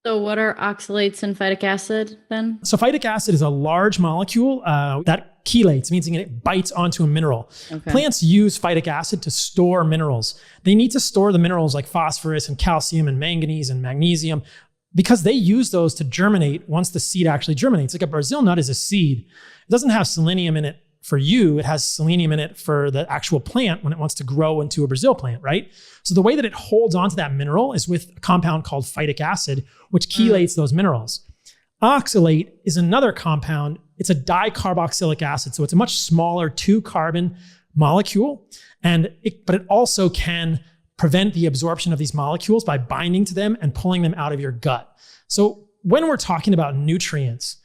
So what are oxalates and phytic acid then? So phytic acid is a large molecule that chelates, meaning it bites onto a mineral. Okay. Plants use phytic acid to store minerals. They need to store the minerals like phosphorus and calcium and manganese and magnesium because they use those to germinate once the seed actually germinates. Like a Brazil nut is a seed. It doesn't have selenium in it for you. It has selenium in it for the actual plant when it wants to grow into a Brazil plant, right? So the way that it holds onto that mineral is with a compound called phytic acid, which chelates those minerals. Oxalate is another compound. It's a dicarboxylic acid. So it's a much smaller 2-carbon molecule. But it also can prevent the absorption of these molecules by binding to them and pulling them out of your gut. So when we're talking about nutrients,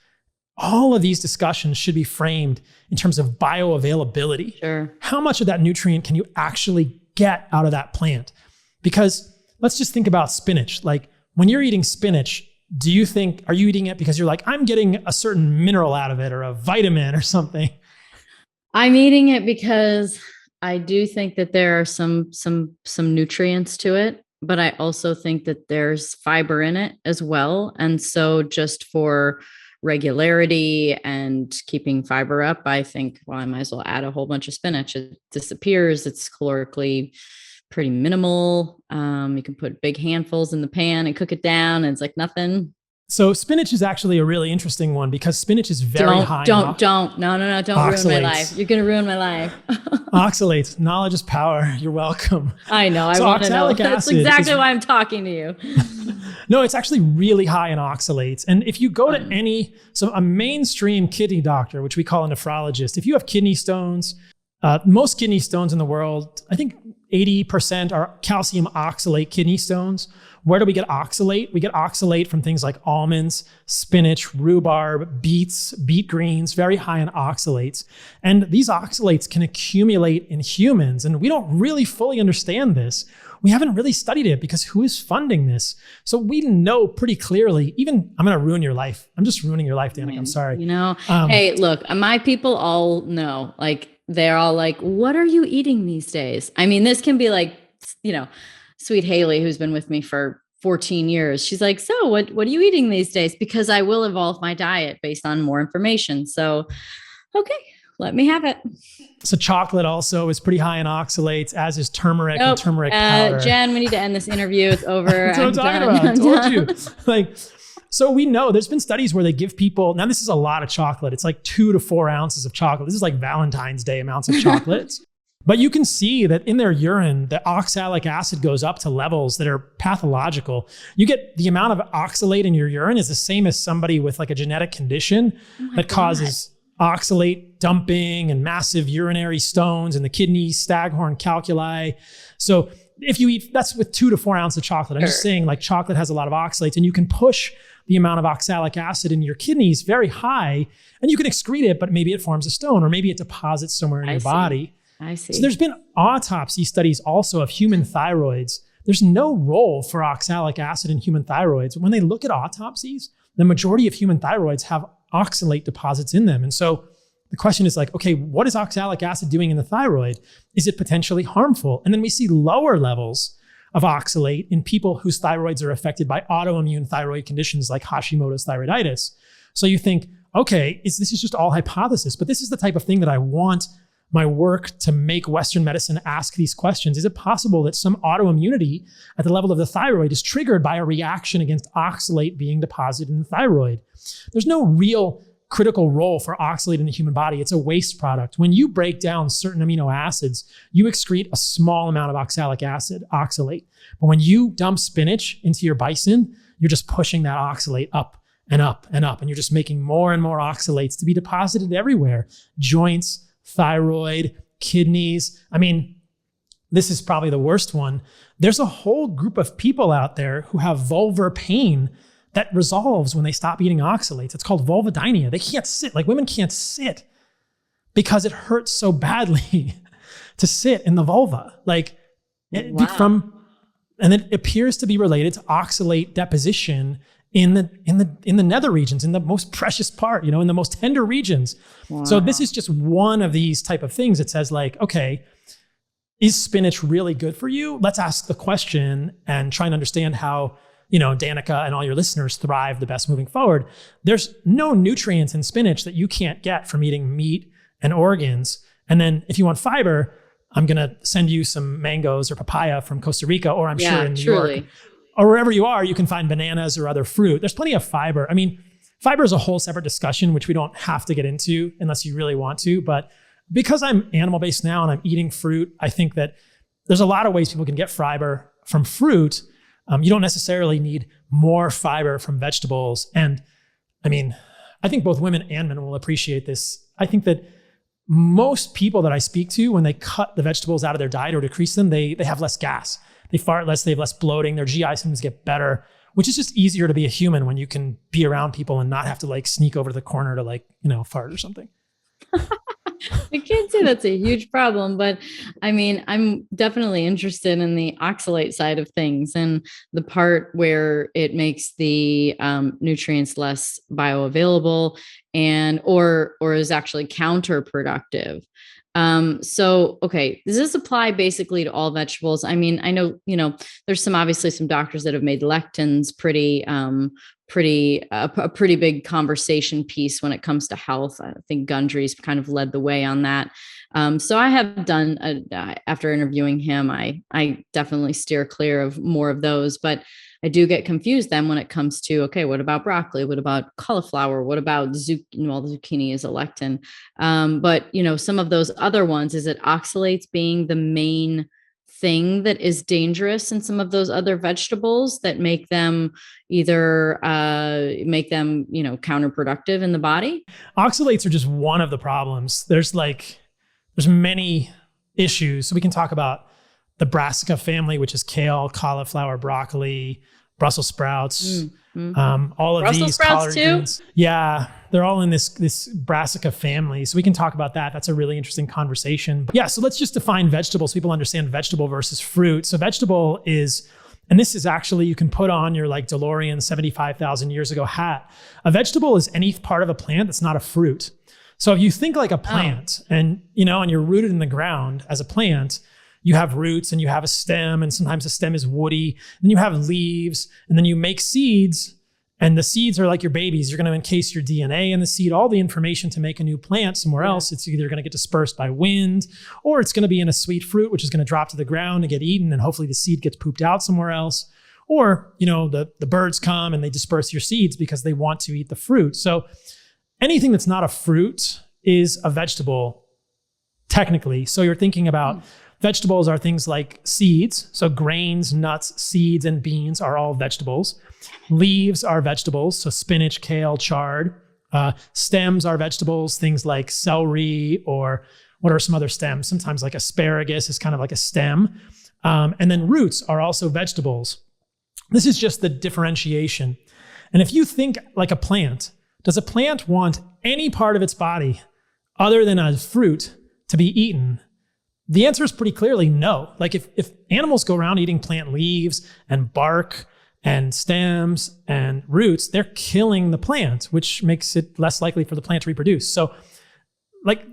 all of these discussions should be framed in terms of bioavailability. Sure. How much of that nutrient can you actually get out of that plant? Because let's just think about spinach. Like when you're eating spinach, are you eating it because you're like, I'm getting a certain mineral out of it or a vitamin or something? I'm eating it because I do think that there are some nutrients to it, but I also think that there's fiber in it as well. And so just for regularity and keeping fiber up, I think, well, I might as well add a whole bunch of spinach. It disappears. It's calorically pretty minimal. You can put big handfuls in the pan and cook it down, and it's like nothing. So spinach is actually a really interesting one because spinach is very high. Don't ruin my life. You're going to ruin my life. Oxalates, knowledge is power. You're welcome. I know. I want to know. That's exactly why I'm talking to you. No, it's actually really high in oxalates. And if you go to a mainstream kidney doctor, which we call a nephrologist, if you have kidney stones, most kidney stones in the world, I think 80% are calcium oxalate kidney stones. Where do we get oxalate? We get oxalate from things like almonds, spinach, rhubarb, beets, beet greens, very high in oxalates. And these oxalates can accumulate in humans. And we don't really fully understand this. We haven't really studied it because who is funding this? So we know pretty clearly, I'm going to ruin your life. I'm just ruining your life, Danica. I'm sorry. Hey, look, my people all know, like, they're all like, what are you eating these days? I mean, this can be like, Sweet Haley, who's been with me for 14 years. She's like, so what are you eating these days? Because I will evolve my diet based on more information. So, okay, let me have it. So chocolate also is pretty high in oxalates, as is turmeric and turmeric powder. Jen, we need to end this interview. It's over. That's what I'm talking about. I told you. So we know there's been studies where they give people, now this is a lot of chocolate. It's like 2 to 4 ounces of chocolate. This is like Valentine's Day amounts of chocolates. But you can see that in their urine, the oxalic acid goes up to levels that are pathological. You get the amount of oxalate in your urine is the same as somebody with like a genetic condition that causes oxalate dumping and massive urinary stones in the kidney, staghorn calculi. So if you eat, that's with 2 to 4 ounces of chocolate. I'm just saying, like, chocolate has a lot of oxalates, and you can push the amount of oxalic acid in your kidneys very high, and you can excrete it, but maybe it forms a stone, or maybe it deposits somewhere in your body. I see. So there's been autopsy studies also of human thyroids. There's no role for oxalic acid in human thyroids. When they look at autopsies, the majority of human thyroids have oxalate deposits in them. And so the question is like, okay, what is oxalic acid doing in the thyroid? Is it potentially harmful? And then we see lower levels of oxalate in people whose thyroids are affected by autoimmune thyroid conditions like Hashimoto's thyroiditis. So you think, okay, this is just all hypothesis, but this is the type of thing that I want my work to make Western medicine ask these questions. Is it possible that some autoimmunity at the level of the thyroid is triggered by a reaction against oxalate being deposited in the thyroid? There's no real critical role for oxalate in the human body. It's a waste product. When you break down certain amino acids, you excrete a small amount of oxalic acid, oxalate. But when you dump spinach into your bison, you're just pushing that oxalate up and up and up, and you're just making more and more oxalates to be deposited everywhere. Joints, thyroid, kidneys. I mean, this is probably the worst one. There's a whole group of people out there who have vulvar pain that resolves when they stop eating oxalates. It's called vulvodynia. They can't sit, like women can't sit because it hurts so badly to sit in the vulva. And it appears to be related to oxalate deposition in the nether regions, in the most precious part, in the most tender regions. Wow. So this is just one of these type of things that says like, okay, is spinach really good for you? Let's ask the question and try and understand how Danica and all your listeners thrive the best moving forward. There's no nutrients in spinach that you can't get from eating meat and organs. And then if you want fiber, I'm going to send you some mangoes or papaya from Costa Rica, or I'm sure in New York, or wherever you are, you can find bananas or other fruit. There's plenty of fiber. I mean, fiber is a whole separate discussion, which we don't have to get into unless you really want to. But because I'm animal-based now and I'm eating fruit, I think that there's a lot of ways people can get fiber from fruit. You don't necessarily need more fiber from vegetables. And I mean, I think both women and men will appreciate this. I think that most people that I speak to, when they cut the vegetables out of their diet or decrease them, they have less gas. They fart less, they have less bloating, their GI symptoms get better, which is just easier to be a human when you can be around people and not have to sneak over to the corner to fart or something. I can't say that's a huge problem, but I mean, I'm definitely interested in the oxalate side of things and the part where it makes the nutrients less bioavailable or is actually counterproductive. Okay, does this apply basically to all vegetables? I mean, I know, there's obviously some doctors that have made lectins a pretty big conversation piece when it comes to health. I think Gundry's kind of led the way on that. So I have done, after interviewing him, I definitely steer clear of more of those, but I do get confused then when it comes to, okay, what about broccoli? What about cauliflower? What about zucchini? Well, the zucchini is a lectin. But some of those other ones, is it oxalates being the main thing that is dangerous in some of those other vegetables that make them either counterproductive in the body? Oxalates are just one of the problems. There's many issues. So we can talk about the brassica family, which is kale, cauliflower, broccoli, Brussels sprouts, all of Brussels these sprouts collard too? greens. Yeah, they're all in this brassica family. So we can talk about that. That's a really interesting conversation. Yeah, so let's just define vegetables so people understand vegetable versus fruit. So vegetable is, and this is actually, you can put on your DeLorean 75,000 years ago hat. A vegetable is any part of a plant that's not a fruit. So if you think like a plant and you're rooted in the ground as a plant, you have roots and you have a stem, and sometimes the stem is woody, and you have leaves, and then you make seeds, and the seeds are like your babies. You're going to encase your DNA in the seed, all the information to make a new plant somewhere else. It's either going to get dispersed by wind, or it's going to be in a sweet fruit, which is going to drop to the ground and get eaten, and hopefully the seed gets pooped out somewhere else. Or, the birds come and they disperse your seeds because they want to eat the fruit. So anything that's not a fruit is a vegetable, technically. So you're thinking about vegetables are things like seeds. So grains, nuts, seeds, and beans are all vegetables. Leaves are vegetables. So spinach, kale, chard. Stems are vegetables, things like celery, or what are some other stems? Sometimes like asparagus is kind of like a stem. And then roots are also vegetables. This is just the differentiation. And if you think like a plant, does a plant want any part of its body other than a fruit to be eaten? The answer is pretty clearly no. If animals go around eating plant leaves and bark and stems and roots, they're killing the plant, which makes it less likely for the plant to reproduce. So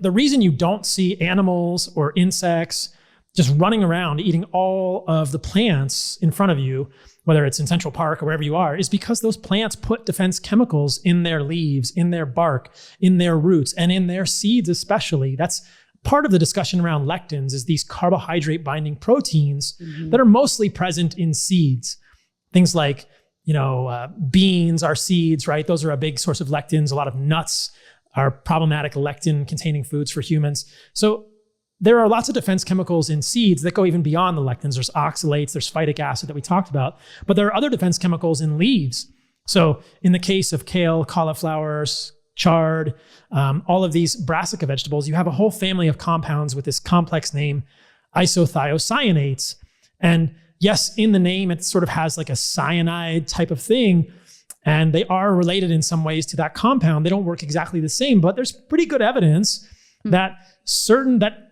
the reason you don't see animals or insects just running around eating all of the plants in front of you, whether it's in Central Park or wherever you are, is because those plants put defense chemicals in their leaves, in their bark, in their roots, and in their seeds especially. That's part of the discussion around lectins, is these carbohydrate binding proteins that are mostly present in seeds. Things like, beans are seeds, right? Those are a big source of lectins. A lot of nuts are problematic lectin containing foods for humans. So there are lots of defense chemicals in seeds that go even beyond the lectins. There's oxalates, there's phytic acid that we talked about, but there are other defense chemicals in leaves. So in the case of kale, cauliflowers, chard, all of these brassica vegetables, you have a whole family of compounds with this complex name, isothiocyanates. And yes, in the name, it sort of has like a cyanide type of thing, and they are related in some ways to that compound. They don't work exactly the same, but there's pretty good evidence that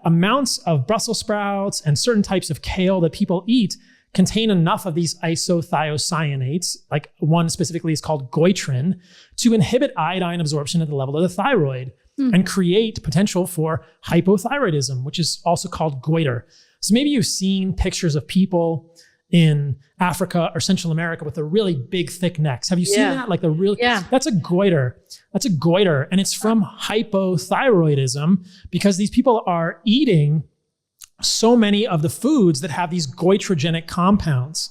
amounts of Brussels sprouts and certain types of kale that people eat contain enough of these isothiocyanates, like one specifically is called goitrin, to inhibit iodine absorption at the level of the thyroid and create potential for hypothyroidism, which is also called goiter. So maybe you've seen pictures of people in Africa or Central America with the really big, thick necks. Have you seen that? Like the real, that's a goiter. That's a goiter. And it's from hypothyroidism because these people are eating so many of the foods that have these goitrogenic compounds.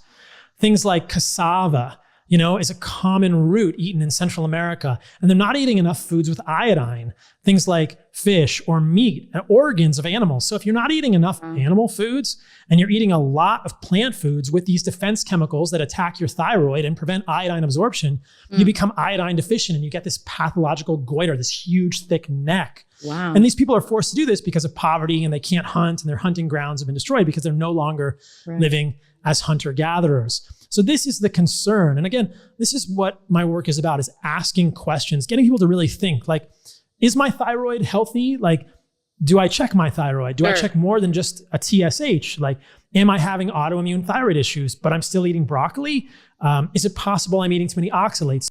Things like cassava, is a common root eaten in Central America. And they're not eating enough foods with iodine, things like fish or meat and organs of animals. So if you're not eating enough animal foods and you're eating a lot of plant foods with these defense chemicals that attack your thyroid and prevent iodine absorption, you become iodine deficient and you get this pathological goiter, this huge, thick neck. Wow. And these people are forced to do this because of poverty and they can't hunt and their hunting grounds have been destroyed because they're no longer living as hunter-gatherers. So this is the concern. And again, this is what my work is about, is asking questions, getting people to really think like, is my thyroid healthy? Like, do I check my thyroid? Do I check more than just a TSH? Like, am I having autoimmune thyroid issues, but I'm still eating broccoli? Is it possible I'm eating too many oxalates?